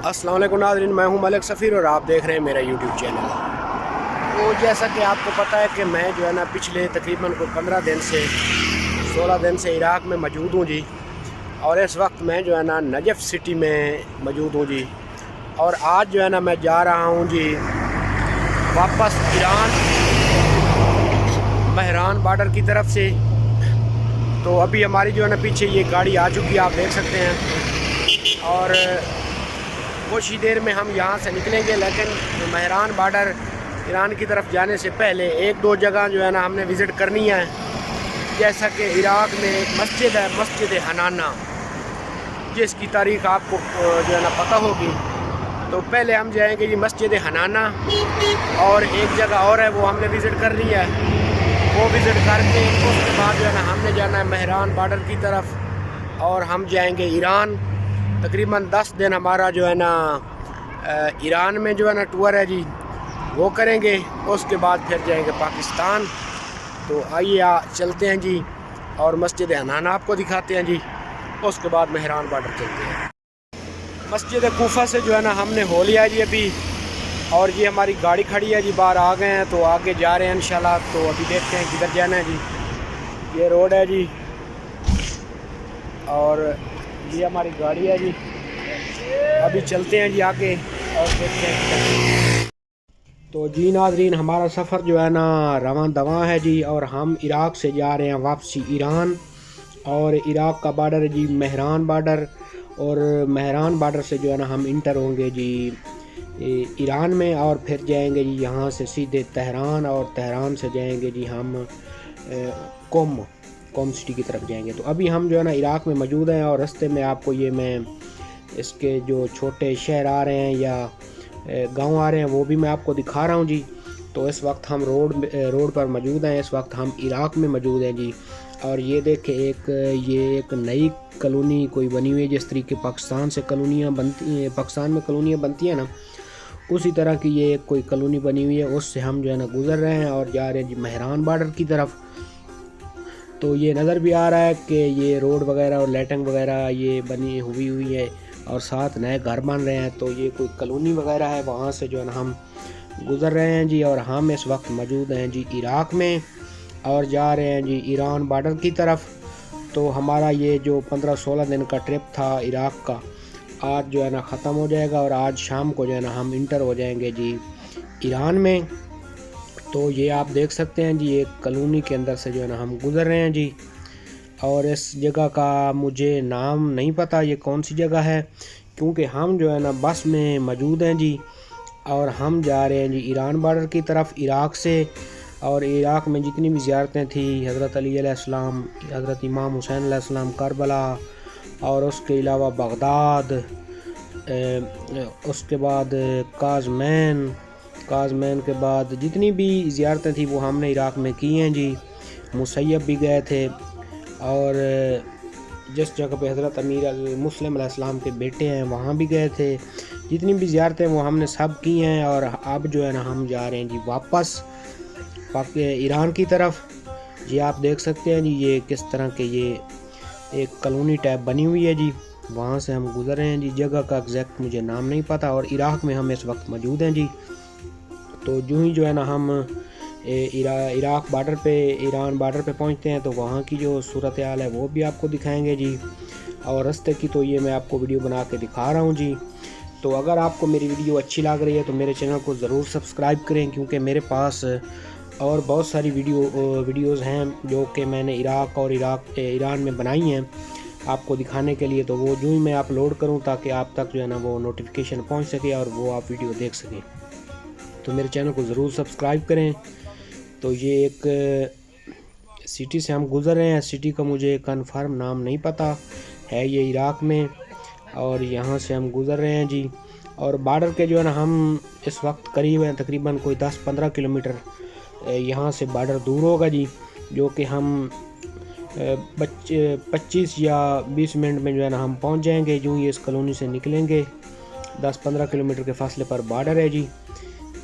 अस्सलाम वालेकुम नाज़रीन, मैं हूं मलिक सफ़ीर और आप देख रहे हैं मेरा यूट्यूब चैनल। तो जैसा कि आपको पता है कि मैं जो है ना पिछले तकरीबन कोई 15 दिन से 16 दिन से इराक़ में मौजूद हूं जी। और इस वक्त मैं जो है ना नजफ़ सिटी में मौजूद हूं जी। और आज जो है ना मैं जा रहा हूं जी वापस ईरान महरान बॉर्डर की तरफ से। तो अभी हमारी जो है ना पीछे ये गाड़ी आ चुकी है, आप देख सकते हैं। और कुछ ही देर में हम यहाँ से निकलेंगे, लेकिन महरान बॉर्डर ईरान की तरफ जाने से पहले एक दो जगह जो है ना हमने विज़िट करनी है। जैसा कि इराक़ में एक मस्जिद है, मस्जिद हनाना, जिसकी तारीख़ आपको जो है ना पता होगी। तो पहले हम जाएंगे जी मस्जिद हनाना, और एक जगह और है वो हमने विज़िट करनी है। वो विज़िट करके उसके बाद जो है ना हमने जाना है महरान बॉर्डर की तरफ, और हम जाएंगे ईरान। तकरीबन 10 दिन हमारा जो है ना ईरान में जो है ना टूर है जी, वो करेंगे। उसके बाद फिर जाएंगे पाकिस्तान। तो आइए चलते हैं जी, और मस्जिद हनाना आपको दिखाते हैं जी। उसके बाद महरान बॉर्डर चलते हैं। मस्जिद कूफा से जो है ना हमने हो लिया जी अभी, और ये हमारी गाड़ी खड़ी है जी, बाहर आ गए हैं। तो आगे जा रहे हैं इंशाल्लाह। तो अभी देखते हैं किधर जाना है जी। ये रोड है जी, और ये हमारी गाड़ी है जी। अभी चलते हैं जी आगे और देखते हैं। तो जी नाज़रीन, हमारा सफ़र जो है ना रवां दवां है जी, और हम इराक़ से जा रहे हैं वापसी ईरान। और इराक़ का बॉर्डर है जी महरान बॉर्डर, और महरान बॉर्डर से जो है ना हम इंटर होंगे जी ईरान में, और फिर जाएंगे जी यहाँ से सीधे तेहरान, और तेहरान से जाएंगे जी हम कोम सिटी की तरफ जाएंगे। तो अभी हम जो है ना इराक़ में मौजूद हैं, और रास्ते में आपको ये मैं इसके जो छोटे शहर आ रहे हैं या गांव आ रहे हैं वो भी मैं आपको दिखा रहा हूं जी। तो इस वक्त हम रोड पर मौजूद हैं। इस वक्त हम इराक़ में मौजूद हैं जी। और ये देखें, ये एक नई कॉलोनी कोई बनी हुई है, जिस तरीके पाकिस्तान से कॉलोनियाँ बनती हैं, पाकिस्तान में कॉलोनियाँ बनती हैं ना, उसी तरह की ये एक कोई कॉलोनी बनी हुई है। उससे हम जो है ना गुज़र रहे हैं और जा रहे हैं जी महरान बॉर्डर की तरफ। तो ये नज़र भी आ रहा है कि ये रोड वगैरह और लाइटिंग वगैरह ये बनी हुई है, और साथ नए घर बन रहे हैं। तो ये कोई कॉलोनी वगैरह है, वहाँ से जो है ना हम गुज़र रहे हैं जी। और हम इस वक्त मौजूद हैं जी इराक़ में, और जा रहे हैं जी ईरान बॉर्डर की तरफ। तो हमारा ये जो 15-16 दिन का ट्रिप था इराक़ का, आज जो है ना ख़त्म हो जाएगा, और आज शाम को जो है ना हम इंटर हो जाएंगे जी ईरान में। तो ये आप देख सकते हैं जी, एक कॉलोनी के अंदर से जो है ना हम गुज़र रहे हैं जी। और इस जगह का मुझे नाम नहीं पता ये कौन सी जगह है, क्योंकि हम जो है ना बस में मौजूद हैं जी, और हम जा रहे हैं जी ईरान बॉर्डर की तरफ इराक़ से। और इराक़ में जितनी भी ज़ियारतें थी, हज़रत अली अलैहिस्सलाम, हज़रत इमाम हुसैन अलैहिस्सलाम करबला, और उसके अलावा बगदाद, उसके बाद काज़मैन के बाद जितनी भी ज़ियारतें थी वो हमने इराक़ में की हैं जी। मुसैयब भी गए थे, और जिस जगह पे हज़रत अमीर मुस्लिम अलैहिस्सलाम के बेटे हैं वहाँ भी गए थे। जितनी भी ज़ियारतें वो हमने सब की हैं। और अब जो है ना हम जा रहे हैं जी वापस ईरान की तरफ। ये आप देख सकते हैं जी, ये किस तरह के ये एक कॉलोनी टाइप बनी हुई है जी, वहाँ से हम गुज़र रहे हैं जी। जगह का एग्जैक्ट मुझे नाम नहीं पता, और इराक़ में हम इस वक्त मौजूद हैं जी। तो जो ही जो है ना हम इराक़ बॉर्डर पे, ईरान बॉर्डर पे पहुंचते हैं, तो वहाँ की जो सूरत हाल है वो भी आपको दिखाएंगे जी। और रास्ते की तो ये मैं आपको वीडियो बना के दिखा रहा हूँ जी। तो अगर आपको मेरी वीडियो अच्छी लग रही है तो मेरे चैनल को ज़रूर सब्सक्राइब करें, क्योंकि मेरे पास और बहुत सारी वीडियोज़ हैं जो कि मैंने इराक़ और ईरान में बनाई हैं आपको दिखाने के लिए। तो वो जो ही मैं अपलोड करूँ, ताकि आप तक जो है ना वो नोटिफिकेशन पहुँच सके और वो आप वीडियो देख सकें। तो मेरे चैनल को ज़रूर सब्सक्राइब करें। तो ये एक सिटी से हम गुज़र रहे हैं। सिटी का मुझे कंफर्म नाम नहीं पता है, ये इराक़ में, और यहाँ से हम गुज़र रहे हैं जी। और बॉर्डर के जो है ना हम इस वक्त करीब हैं, तकरीबन कोई 10-15 किलोमीटर यहाँ से बॉर्डर दूर होगा जी, जो कि हम 25 या 20 मिनट में जो है ना हम पहुँच जाएंगे। यूँ ही इस कॉलोनी से निकलेंगे, 10-15 किलोमीटर के फासले पर बॉर्डर है जी।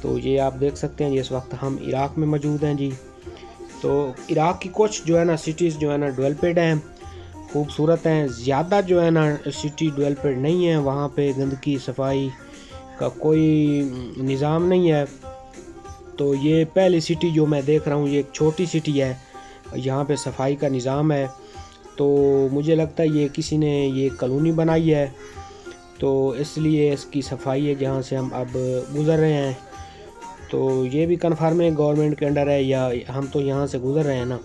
तो ये आप देख सकते हैं जी, इस वक्त हम इराक़ में मौजूद हैं जी। तो इराक़ की कुछ जो है ना सिटीज़ जो है ना डेवलप्ड हैं, خوبصورت ہیں. زیادہ جو ہے نا سٹی ڈیولپڈ نہیں ہے, وہاں پہ گندگی صفائی کا کوئی نظام نہیں ہے. تو یہ پہلی سٹی جو میں دیکھ رہا ہوں یہ ایک چھوٹی سٹی ہے, یہاں پہ صفائی کا نظام ہے. تو مجھے لگتا ہے یہ کسی نے یہ کالونی بنائی ہے, تو اس لیے اس کی صفائی ہے جہاں سے ہم اب گزر رہے ہیں. تو یہ بھی کنفرم ہے گورنمنٹ کے انڈر ہے یا ہم تو یہاں سے گزر رہے ہیں نا.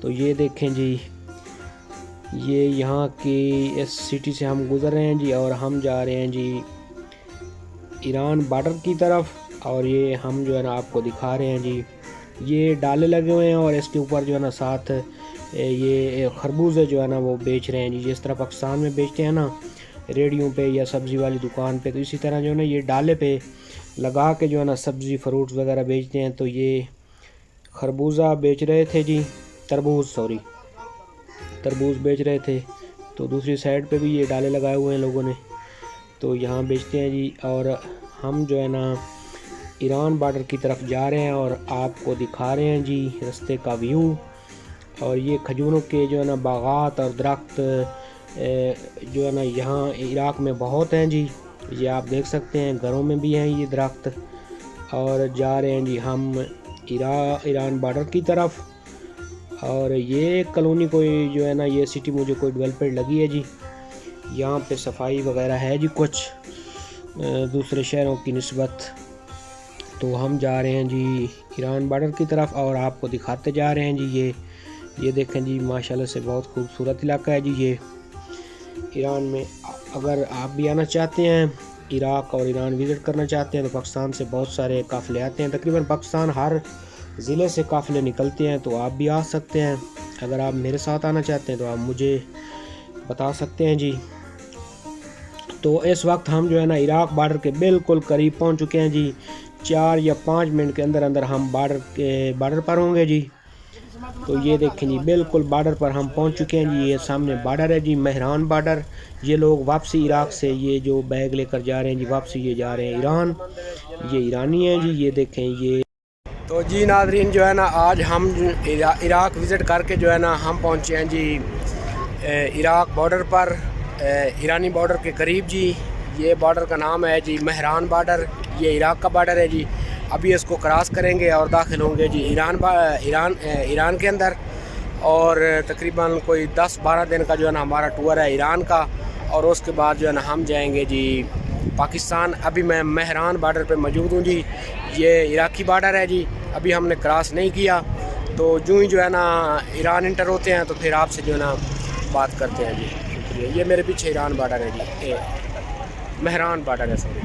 تو یہ دیکھیں جی, یہ یہاں کی اس سٹی سے ہم گزر رہے ہیں جی, اور ہم جا رہے ہیں جی ایران بارڈر کی طرف. اور یہ ہم جو ہے نا آپ کو دکھا رہے ہیں جی, یہ ڈالے لگے ہوئے ہیں اور اس کے اوپر جو ہے نا ساتھ یہ خربوزے جو ہے نا وہ بیچ رہے ہیں جی. جس طرح پاکستان میں بیچتے ہیں نا ریڑیوں پہ یا سبزی والی دکان پہ, تو اسی طرح جو ہے نا یہ ڈالے پہ لگا کے جو ہے نا سبزی فروٹس وغیرہ بیچتے ہیں. تو یہ خربوزہ بیچ رہے تھے جی, تربوز بیچ رہے تھے. تو دوسری سائڈ پہ بھی یہ ڈالے لگائے ہوئے ہیں لوگوں نے, تو یہاں بیچتے ہیں جی. اور ہم جو ہے نا ایران بارڈر کی طرف جا رہے ہیں اور آپ کو دکھا رہے ہیں جی رستے کا ویو. اور یہ کھجوروں کے جو ہے نا باغات اور درخت جو ہے نا یہاں عراق میں بہت ہیں جی, یہ آپ دیکھ سکتے ہیں گھروں میں بھی ہیں یہ درخت. اور جا رہے ہیں جی ہم ایران بارڈر کی طرف. اور یہ کالونی کوئی جو ہے نا یہ سٹی مجھے کوئی ڈیولپڈ لگی ہے جی, یہاں پہ صفائی وغیرہ ہے جی کچھ دوسرے شہروں کی نسبت. تو ہم جا رہے ہیں جی ایران بارڈر کی طرف اور آپ کو دکھاتے جا رہے ہیں جی. یہ دیکھیں جی ماشاءاللہ سے بہت خوبصورت علاقہ ہے جی یہ ایران میں. اگر آپ بھی آنا چاہتے ہیں عراق اور ایران وزٹ کرنا چاہتے ہیں تو پاکستان سے بہت سارے قافلے آتے ہیں, تقریباً پاکستان ہر ضلع سے قافلے نکلتے ہیں. تو آپ بھی آ سکتے ہیں, اگر آپ میرے ساتھ آنا چاہتے ہیں تو آپ مجھے بتا سکتے ہیں جی. تو اس وقت ہم جو ہے نا عراق بارڈر کے بالکل قریب پہنچ چکے ہیں جی, 4 یا 5 منٹ کے اندر ہم بارڈر پر ہوں گے جی. تو یہ دیکھیں جی بالکل بارڈر پر ہم پہنچ چکے ہیں جی. یہ سامنے بارڈر ہے جی, مہران بارڈر. یہ لوگ واپسی عراق سے یہ جو بیگ لے کر جا رہے ہیں جی واپسی یہ جا رہے ہیں ایران, یہ ایرانی ہیں جی. یہ دیکھیں یہ. تو جی ناظرین جو ہے نا آج ہم عراق وزٹ کر کے جو ہے نا ہم پہنچے ہیں جی عراق بارڈر پر, ایرانی بارڈر کے قریب جی. یہ بارڈر کا نام ہے جی مہران بارڈر, یہ عراق کا بارڈر ہے جی. ابھی اس کو کراس کریں گے اور داخل ہوں گے جی ایران کے اندر. اور تقریباً کوئی 10-12 دن کا جو ہے نا ہمارا ٹور ہے ایران کا, اور اس کے بعد جو ہے نا ہم جائیں گے جی پاکستان. ابھی میں مہران بارڈر پہ موجود ہوں جی, یہ عراقی بارڈر ہے جی, ابھی ہم نے کراس نہیں کیا. تو جو ہی جو ہے نا ایران انٹر ہوتے ہیں تو پھر آپ سے جو ہے نا بات کرتے ہیں جی. شکریہ. یہ میرے پیچھے ایران بارڈر ہے جی, مہران بارڈر ہے سوری.